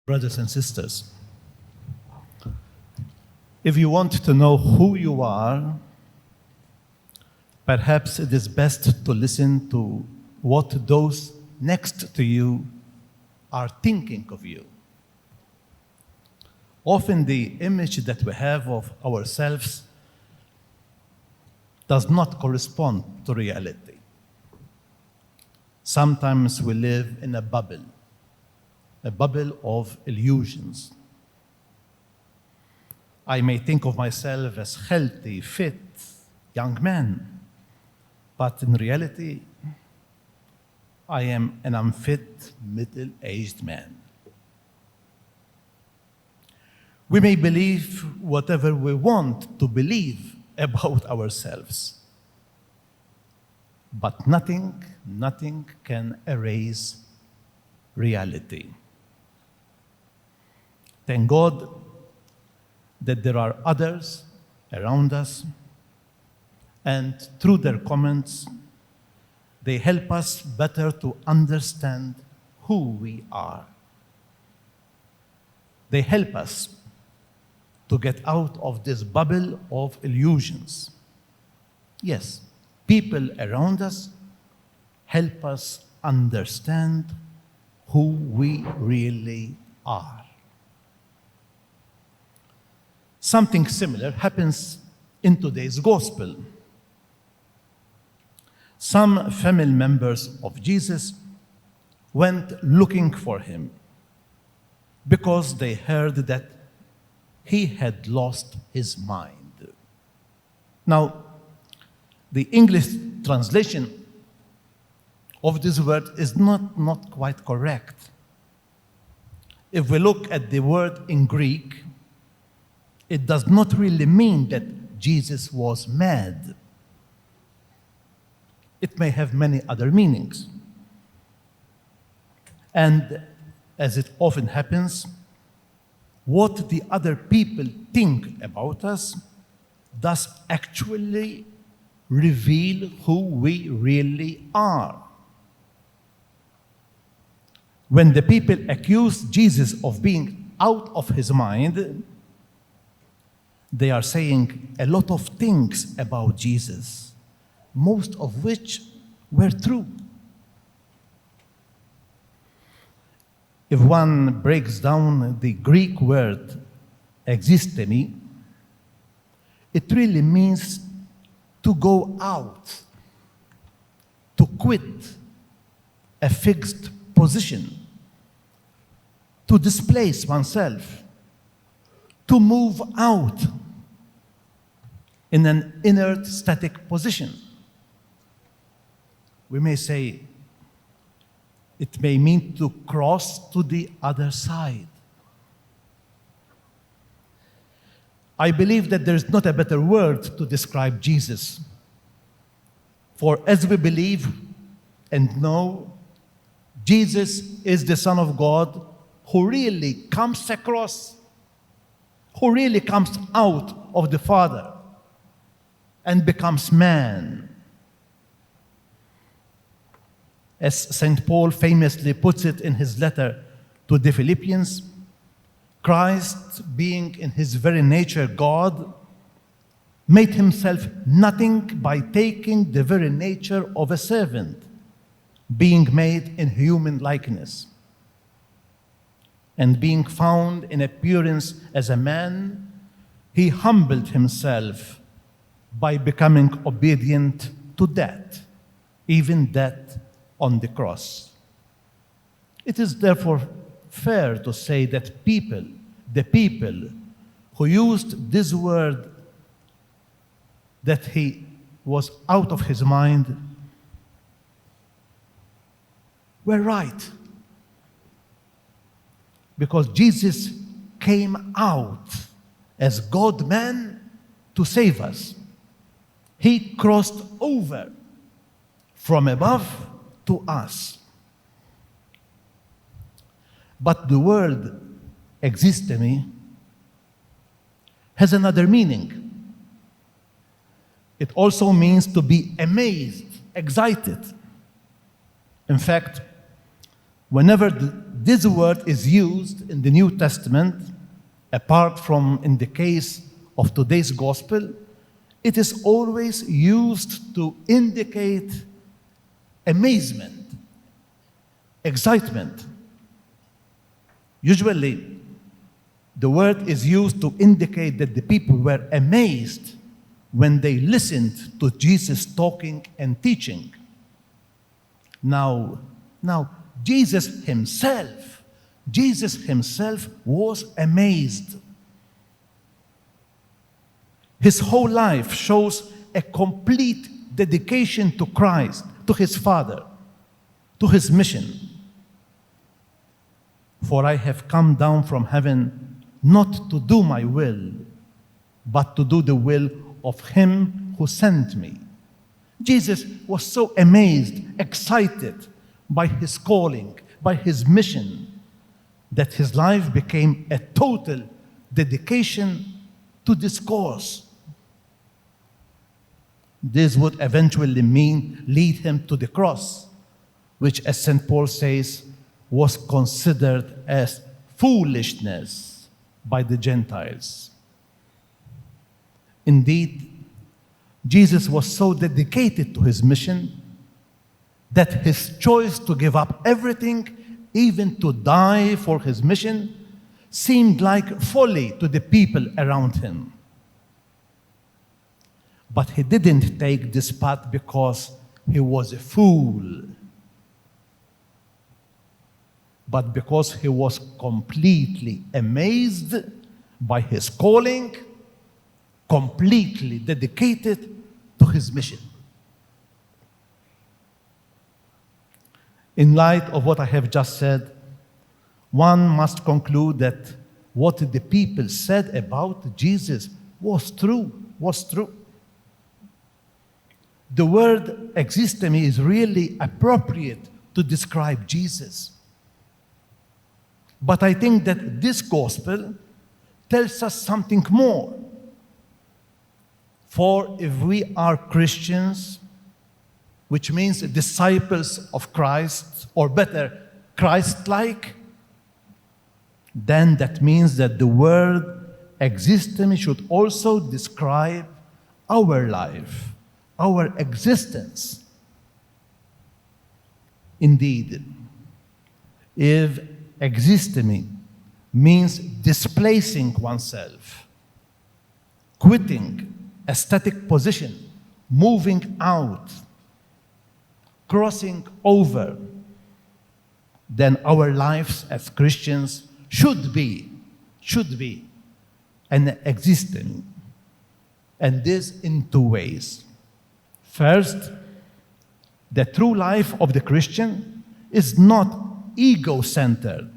Brothers and sisters, if you want to know who you are, perhaps it is best to listen to what those next to you are thinking of you. Often the image that we have of ourselves does not correspond to reality. Sometimes we live in a bubble of illusions. I may think of myself as healthy, fit, young man, but in reality, I am an unfit, middle-aged man. We may believe whatever we want to believe about ourselves, but nothing can erase reality. Thank God that there are others around us, and through their comments, they help us better to understand who we are. They help us to get out of this bubble of illusions. Yes, people around us help us understand who we really are. Something similar happens in today's gospel. Some family members of Jesus went looking for him because they heard that he had lost his mind. Now, the English translation of this word is not quite correct. If we look at the word in Greek, it does not really mean that Jesus was mad. It may have many other meanings. And as it often happens, what the other people think about us does actually reveal who we really are. When the people accused Jesus of being out of his mind, they are saying a lot of things about Jesus, most of which were true. If one breaks down the Greek word exstemi, it really means to go out, to quit a fixed position, to displace oneself, to move out in an inert, static position. We may say it may mean to cross to the other side. I believe that there is not a better word to describe Jesus. For as we believe and know, Jesus is the Son of God who really comes across, who really comes out of the Father and becomes man. As St. Paul famously puts it in his letter to the Philippians, Christ, being in his very nature God, made himself nothing by taking the very nature of a servant, being made in human likeness. And being found in appearance as a man, he humbled himself by becoming obedient to death, even death on the cross. It is therefore fair to say that the people who used this word, that he was out of his mind, were right. Because Jesus came out as God-man to save us. He crossed over from above to us. But the word exstemi has another meaning. It also means to be amazed, excited. In fact, whenever this word is used in the New Testament, apart from in the case of today's gospel, it is always used to indicate amazement, excitement. Usually, the word is used to indicate that the people were amazed when they listened to Jesus talking and teaching. Now, Jesus himself was amazed. His whole life shows a complete dedication to Christ, to his Father, to his mission. For I have come down from heaven not to do my will, but to do the will of him who sent me. Jesus was so amazed, excited by his calling, by his mission, that his life became a total dedication to this cause. This would eventually lead him to the cross, which, as St. Paul says, was considered as foolishness by the Gentiles. Indeed, Jesus was so dedicated to his mission that his choice to give up everything, even to die for his mission, seemed like folly to the people around him. But he didn't take this path because he was a fool, but because he was completely amazed by his calling, completely dedicated to his mission. In light of what I have just said, one must conclude that what the people said about Jesus was true. The word exstemi is really appropriate to describe Jesus. But I think that this gospel tells us something more. For if we are Christians, which means disciples of Christ, or better, Christ-like, then that means that the word exstemi should also describe our life, our existence. Indeed, if exstemi means displacing oneself, quitting a static position, moving out, crossing over, then our lives as Christians should be an exstemi. And this in two ways. First, the true life of the Christian is not ego-centered,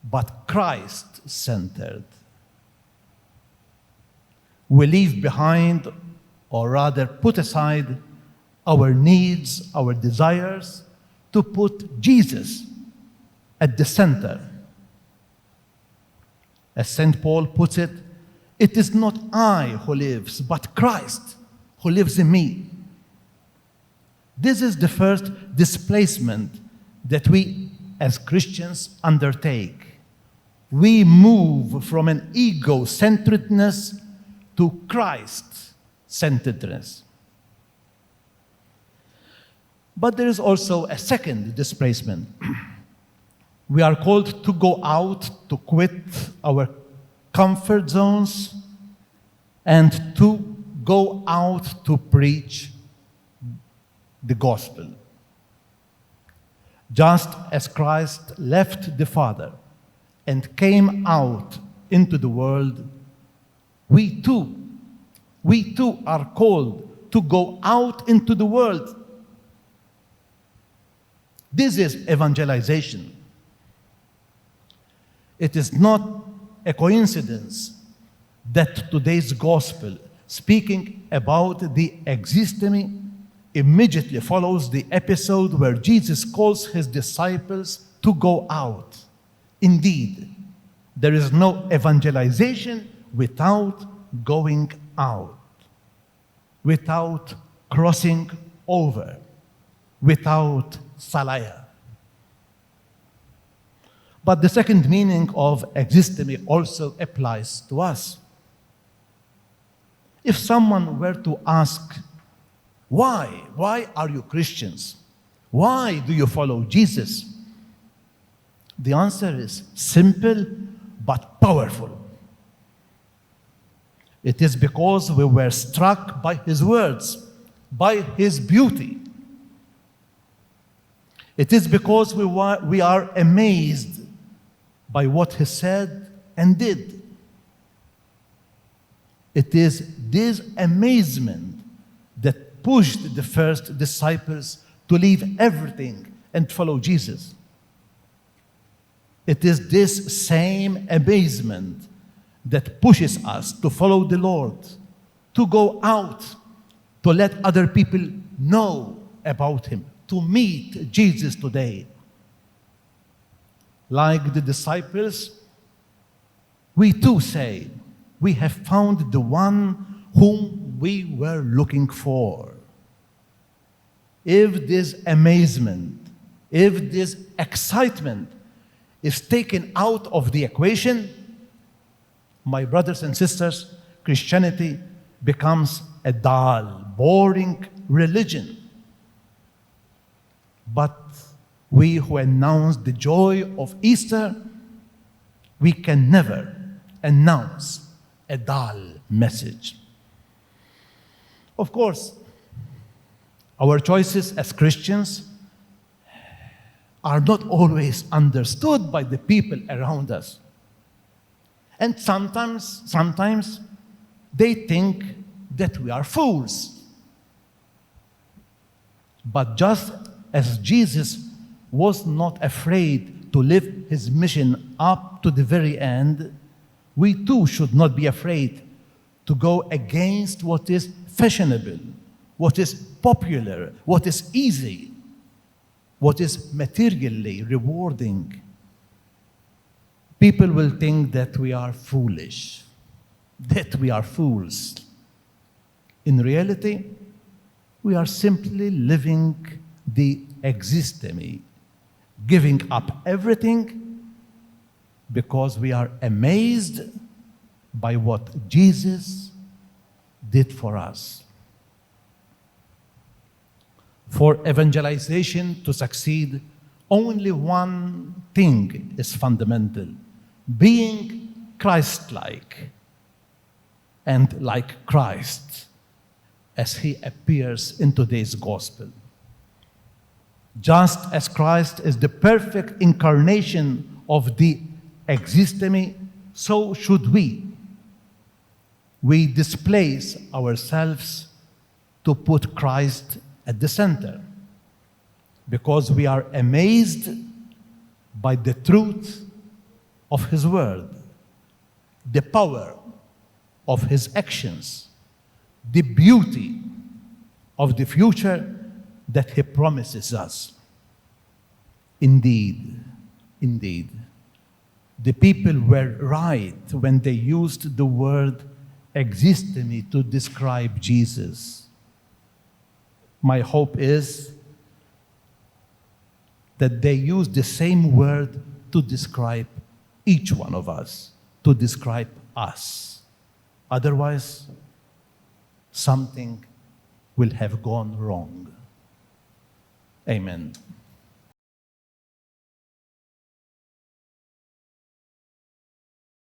but Christ-centered. We leave behind, or rather put aside, our needs, our desires, to put Jesus at the center. As St. Paul puts it, it is not I who lives, but Christ who lives in me. This is the first displacement that we as Christians undertake. We move from an ego-centeredness to Christ-centeredness. But there is also a second displacement. We are called to go out, to quit our comfort zones, and to go out to preach the gospel. Just as Christ left the Father and came out into the world, we too are called to go out into the world. This is evangelization. It is not a coincidence that today's gospel, speaking about the exstemi, immediately follows the episode where Jesus calls his disciples to go out. Indeed, there is no evangelization without going out, without crossing over, without salaya. But the second meaning of exstemi also applies to us. If someone were to ask, why are you Christians? Why do you follow Jesus? The answer is simple but powerful. It is because we were struck by his words, by his beauty. It is because we are amazed by what he said and did. It is this amazement that pushed the first disciples to leave everything and follow Jesus. It is this same amazement that pushes us to follow the Lord, to go out, to let other people know about him, to meet Jesus today. Like the disciples, we too say, we have found the one whom we were looking for. If this amazement, if this excitement is taken out of the equation, my brothers and sisters, Christianity becomes a dull, boring religion. But we who announce the joy of Easter, we can never announce a dull message. Of course, our choices as Christians are not always understood by the people around us. And sometimes they think that we are fools. But just as Jesus was not afraid to live his mission up to the very end, we too should not be afraid to go against what is fashionable, what is popular, what is easy, what is materially rewarding. People will think that we are foolish, that we are fools. In reality, we are simply living the exstemi, giving up everything because we are amazed by what Jesus did for us. For evangelization to succeed, only one thing is fundamental: being Christ-like and like Christ as he appears in today's gospel. Just as Christ is the perfect incarnation of the exstemi, so should we. We displace ourselves to put Christ at the center because we are amazed by the truth of his word, the power of his actions, the beauty of the future that he promises us. Indeed, the people were right when they used the word exstemi to describe Jesus. My hope is that they use the same word to describe each one of us, to describe us. Otherwise, something will have gone wrong. Amen.